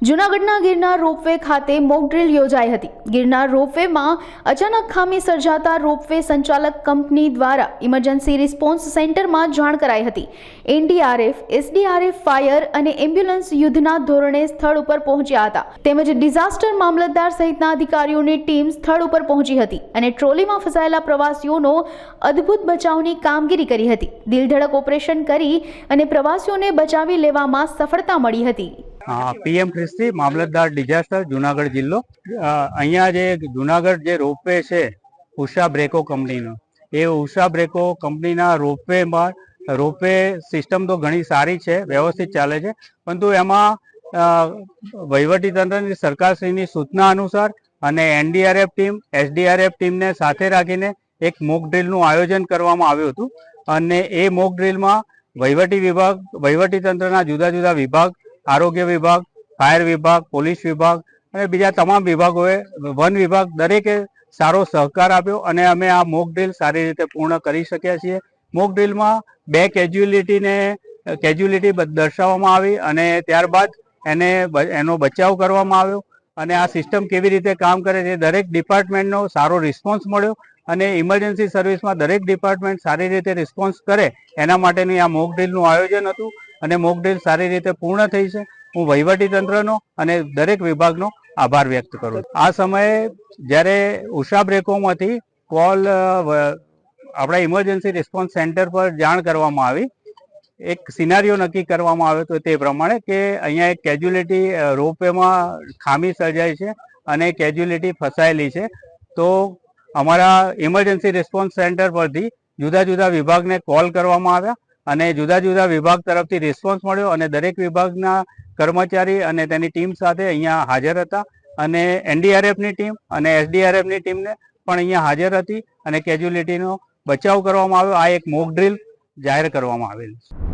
જૂનાગઢના ગિરનાર રોપવે ખાતે mock drill યોજાઈ હતી। ગિરનાર રોપવેમાં અચાનક ખામી સર્જાતા રોપવે સંચાલક કંપની દ્વારા ઇમરજન્સી રિસ્પોન્સ સેન્ટરમાં જાણ કરાઈ હતી। એનડીઆરએફ, એસડીઆરએફ, ફાયર અને એમ્બ્યુલન્સ યુદ્ધના ધોરણે સ્થળ ઉપર પહોંચ્યા હતા તેમજ ડિઝાસ્ટર મામલતદાર સહિતના અધિકારીઓની ટીમ સ્થળ ઉપર પહોંચી હતી અને ટ્રોલીમાં ફસાયેલા પ્રવાસીઓનો અદ્ભુત બચાવની કામગીરી કરી હતી। દિલધડક ઓપરેશન કરી અને પ્રવાસીઓને બચાવી લેવામાં સફળતા મળી હતી। પીએમ ક્રિસ્તી મામલતદાર ડિઝાસ્ટર જુનાગઢ જિલ્લો। અહીંયા જે જુનાગઢ જે રોપવે છે ઉષા બ્રેકો કંપનીનો, એ ઉષા બ્રેકો કંપનીના રોપવે સિસ્ટમ તો ઘણી સારી છે, વ્યવસ્થિત ચાલે છે, પરંતુ એમાં વહીવટીતંત્રની સરકારશ્રીની સૂચના અનુસાર અને એનડીઆરએફ ટીમ, એસડીઆરએફ ટીમને સાથે રાખીને એક મોક ડ્રીલનું આયોજન કરવામાં આવ્યું હતું અને એ મોક ડ્રીલમાં વહીવટી વિભાગ, વહીવટીતંત્રના જુદા જુદા વિભાગ, આરોગ્ય વિભાગ, ફાયર વિભાગ, પોલીસ વિભાગ અને બીજા તમામ વિભાગોએ, વન વિભાગ, દરેકે સારો સહકાર આપ્યો અને અમે આ મોક ડ્રીલ સારી રીતે પૂર્ણ કરી શક્યા છીએ। મોક ડ્રીલમાં 2 કેજ્યુલિટી દર્શાવવામાં આવી અને ત્યારબાદ એનો બચાવ કરવામાં આવ્યો અને આ સિસ્ટમ કેવી રીતે કામ કરે છે, દરેક ડિપાર્ટમેન્ટનો સારો રિસ્પોન્સ મળ્યો અને ઇમરજન્સી સર્વિસમાં દરેક ડિપાર્ટમેન્ટ સારી રીતે રિસ્પોન્સ કરે એના માટેની આ મોક ડ્રીલનું આયોજન હતું અને મોક ડ્રીલ સારી રીતે પૂર્ણ થઈ છે। હું વહીવટીતંત્રનો અને દરેક વિભાગનો આભાર વ્યક્ત કરું છું। આ સમયે જ્યારે ઉષા બ્રેકોમાંથી કોલ આપણા ઇમરજન્સી રિસ્પોન્સ સેન્ટર પર જાણ કરવામાં આવી, એક સિનારીઓ નક્કી કરવામાં આવ્યો તો તે પ્રમાણે કે અહીંયા એક કેજ્યુલિટી રોપવેમાં ખામી સર્જાઈ છે અને કેજ્યુલિટી ફસાયેલી છે, તો અમારા ઇમરજન્સી રિસ્પોન્સ સેન્ટર પરથી જુદા જુદા વિભાગને કોલ કરવામાં આવ્યા અને જુદા જુદા વિભાગ તરફથી રિસ્પોન્સ મળ્યો અને દરેક વિભાગના કર્મચારી અને તેની ટીમ સાથે અહીંયા હાજર હતા અને એનડીઆરએફની ટીમ અને એસડીઆરએફની ટીમને પણ અહીંયા હાજર હતી અને કેજ્યુલિટીનો બચાવ કરવામાં આવ્યો। આ એક મોક ડ્રીલ જાહેર કરવામાં આવેલ છે।